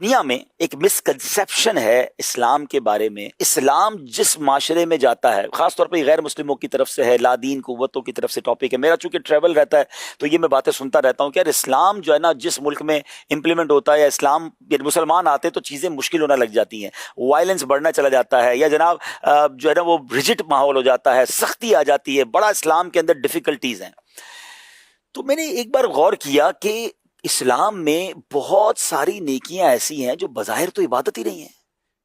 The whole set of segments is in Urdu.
دنیا میں ایک مسکنسیپشن ہے اسلام کے بارے میں. اسلام جس معاشرے میں جاتا ہے، خاص طور پہ غیر مسلموں کی طرف سے ہے، لادین قوتوں کی طرف سے ٹاپک ہے. میرا چونکہ ٹریول رہتا ہے تو یہ میں باتیں سنتا رہتا ہوں کہ یار اسلام جو ہے نا جس ملک میں امپلیمنٹ ہوتا ہے، یا اسلام مسلمان آتے تو چیزیں مشکل ہونا لگ جاتی ہیں، وائلنس بڑھنا چلا جاتا ہے، یا جناب جو ہے نا وہ رجٹ ماحول ہو جاتا ہے، سختی آ جاتی ہے، بڑا اسلام کے اندر ڈیفیکلٹیز ہیں. تو میں نے ایک بار غور کیا کہ اسلام میں بہت ساری نیکیاں ایسی ہیں جو بظاہر تو عبادت ہی نہیں ہیں.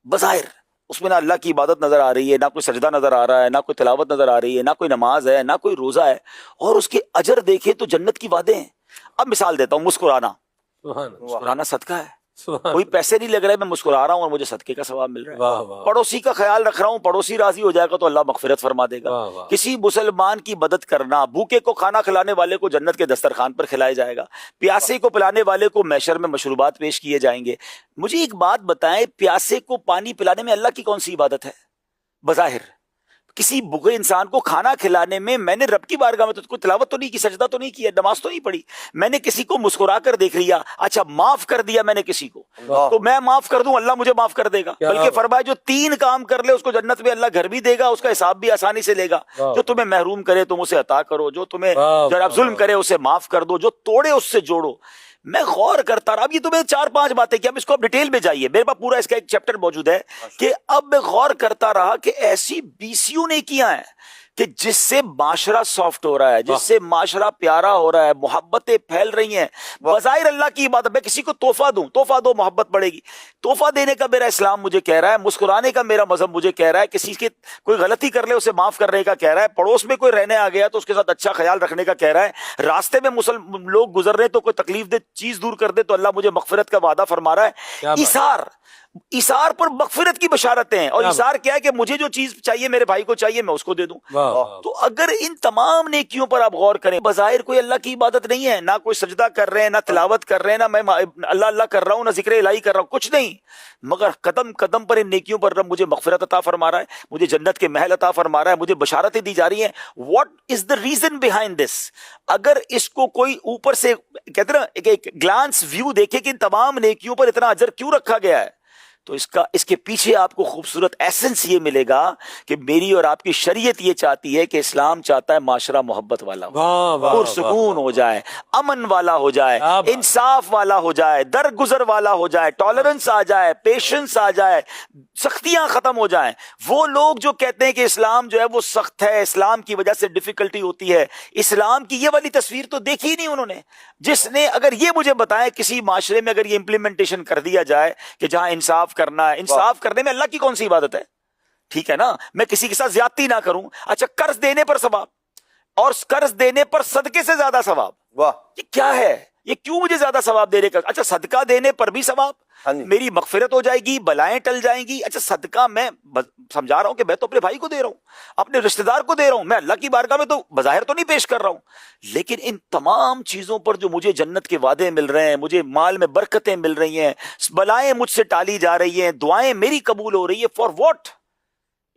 بظاہر اس میں نہ اللہ کی عبادت نظر آ رہی ہے، نہ کوئی سجدہ نظر آ رہا ہے، نہ کوئی تلاوت نظر آ رہی ہے، نہ کوئی نماز ہے، نہ کوئی روزہ ہے، اور اس کے اجر دیکھے تو جنت کی وعدے ہیں. اب مثال دیتا ہوں، مسکرانا صدقہ ہے. کوئی پیسے نہیں لگ رہے، میں مسکرا رہا ہوں اور مجھے صدقے کا ثواب مل رہا ہے. پڑوسی کا خیال رکھ رہا ہوں، پڑوسی راضی ہو جائے گا تو اللہ مغفرت فرما دے گا. کسی مسلمان کی مدد کرنا، بھوکے کو کھانا کھلانے والے کو جنت کے دسترخوان پر کھلایا جائے گا، پیاسے کو پلانے والے کو محشر میں مشروبات پیش کیے جائیں گے. مجھے ایک بات بتائیں، پیاسے کو پانی پلانے میں اللہ کی کون سی عبادت ہے؟ بظاہر کسی بھوکے انسان کو کھانا کھلانے میں میں نے رب کی بارگاہ میں تو کوئی تلاوت تو نہیں کی، سجدہ تو نہیں کیا، نماز تو نہیں پڑھی، میں نے کسی کو مسکرا کر دیکھ لیا، اچھا معاف کر دیا میں نے کسی کو، تو میں معاف کر دوں اللہ مجھے معاف کر دے گا. بلکہ فرمایا جو 3 کام کر لے اس کو جنت میں اللہ گھر بھی دے گا، اس کا حساب بھی آسانی سے لے گا. جو تمہیں محروم کرے تم اسے عطا کرو، جو تمہیں جناب ظلم کرے اسے معاف کر دو، جو توڑے اس سے جوڑو. میں غور کرتا رہا. اب یہ تو میں 4-5 باتیں کہ اب اس کو اب ڈیٹیل میں جائیے، میرے پاس پورا اس کا ایک چیپٹر موجود ہے کہ اب میں غور کرتا رہا کہ ایسی بیسیوں نیکیاں ہیں کہ جس سے معاشرہ سافٹ ہو رہا ہے، جس سے معاشرہ پیارا ہو رہا ہے، محبتیں پھیل رہی ہیں. بظاہر اللہ کی عبادت، میں کسی کو تحفہ دوں، تحفہ دو محبت بڑھے گی. تحفہ دینے کا میرا اسلام مجھے کہہ رہا ہے، مسکرانے کا میرا مذہب مجھے کہہ رہا ہے، کسی کی کوئی غلطی کر لے اسے معاف کرنے کا کہہ رہا ہے، پڑوس میں کوئی رہنے آ گیا تو اس کے ساتھ اچھا خیال رکھنے کا کہہ رہا ہے، راستے میں لوگ گزر رہے تو کوئی تکلیف دہ چیز دور کر دے تو اللہ مجھے مغفرت کا وعدہ فرما رہا ہے. ایثار پر مغفرت کی بشارتیں ہیں، اور ایثار کیا ہے کہ مجھے جو چیز چاہیے میرے بھائی کو چاہیے میں اس کو دے دوں. تو اگر ان تمام نیکیوں پر آپ غور کریں، بظاہر کوئی اللہ کی عبادت نہیں ہے، نہ کوئی سجدہ کر رہے ہیں، نہ تلاوت کر رہے ہیں، نہ میں اللہ اللہ کر رہا ہوں، نہ ذکر الہی کر رہا ہوں، کچھ نہیں، مگر قدم قدم پر ان نیکیوں پر رب مجھے مغفرت عطا فرما رہا ہے، مجھے جنت کے محل عطا فرما رہا ہے، مجھے بشارتیں دی جا رہی ہیں. What is the reason behind this? اگر اس کو کوئی اوپر سے کہتے ہیں نا ایک گلانس ویو دیکھے کہ ان تمام نیکیوں پر اتنا اجر کیوں رکھا گیا ہے، تو اس کے پیچھے آپ کو خوبصورت ایسنس یہ ملے گا کہ میری اور آپ کی شریعت یہ چاہتی ہے کہ اسلام چاہتا ہے معاشرہ محبت والا ہو، پرسکون ہو جائے، امن والا ہو جائے، انصاف والا ہو جائے، درگزر والا ہو جائے، ٹالرنس آ جائے، پیشنس آ جائے، سختیاں ختم ہو جائیں. وہ لوگ جو کہتے ہیں کہ اسلام جو ہے وہ سخت ہے، اسلام کی وجہ سے ڈیفیکلٹی ہوتی ہے، اسلام کی یہ والی تصویر تو دیکھی ہی نہیں انہوں نے. جس نے اگر یہ مجھے بتائے کسی معاشرے میں اگر یہ امپلیمنٹیشن کر دیا جائے کہ جہاں انصاف کرنا ہے، انصاف کرنے میں اللہ کی کون سی عبادت ہے؟ ٹھیک ہے نا، میں کسی کے ساتھ زیادتی نہ کروں. اچھا قرض دینے پر ثواب، اور قرض دینے پر صدقے سے زیادہ ثواب. یہ کیا ہے؟ یہ کیوں مجھے زیادہ ثواب دینے کا؟ اچھا صدقہ دینے پر بھی ثواب، میری مغفرت ہو جائے گی، بلائیں ٹل جائیں گی. اچھا صدقہ میں سمجھا رہا ہوں کہ میں تو اپنے بھائی کو دے رہا ہوں، اپنے رشتہ دار کو دے رہا ہوں، میں اللہ کی بارگاہ میں تو بظاہر تو نہیں پیش کر رہا ہوں، لیکن ان تمام چیزوں پر جو مجھے جنت کے وعدے مل رہے ہیں، مجھے مال میں برکتیں مل رہی ہیں، بلائیں مجھ سے ٹالی جا رہی ہیں، دعائیں میری قبول ہو رہی ہیں، فار واٹ؟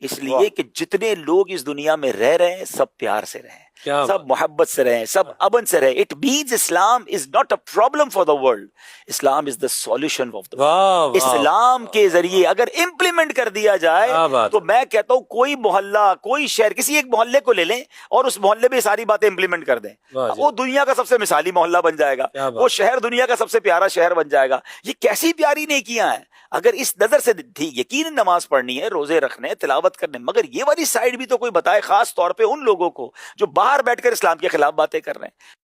اس لیے کہ جتنے لوگ اس دنیا میں رہ رہے ہیں سب پیار سے رہیں، سب محبت سے رہیں، سب امن سے رہیں. It means Islam is not a problem for the world, Islam is the solution of the world. اسلام کے ذریعے اگر امپلیمنٹ کر دیا جائے تو میں کہتا ہوں کوئی محلہ، کوئی شہر، کسی ایک محلے کو لے لیں اور اس محلے میں ساری باتیں امپلیمنٹ کر دیں، وہ دنیا کا سب سے مثالی محلہ بن جائے گا، وہ شہر دنیا کا سب سے پیارا شہر بن جائے گا. یہ کیسی پیاری نیکیاں ہیں. اگر اس نظر سے یقین نماز پڑھنی ہے، روزے رکھنے، تلاوت کرنے، مگر یہ والی سائیڈ بھی تو کوئی بتائے، خاص طور پہ ان لوگوں کو جو باہر بیٹھ کر اسلام کے خلاف باتیں کر رہے ہیں.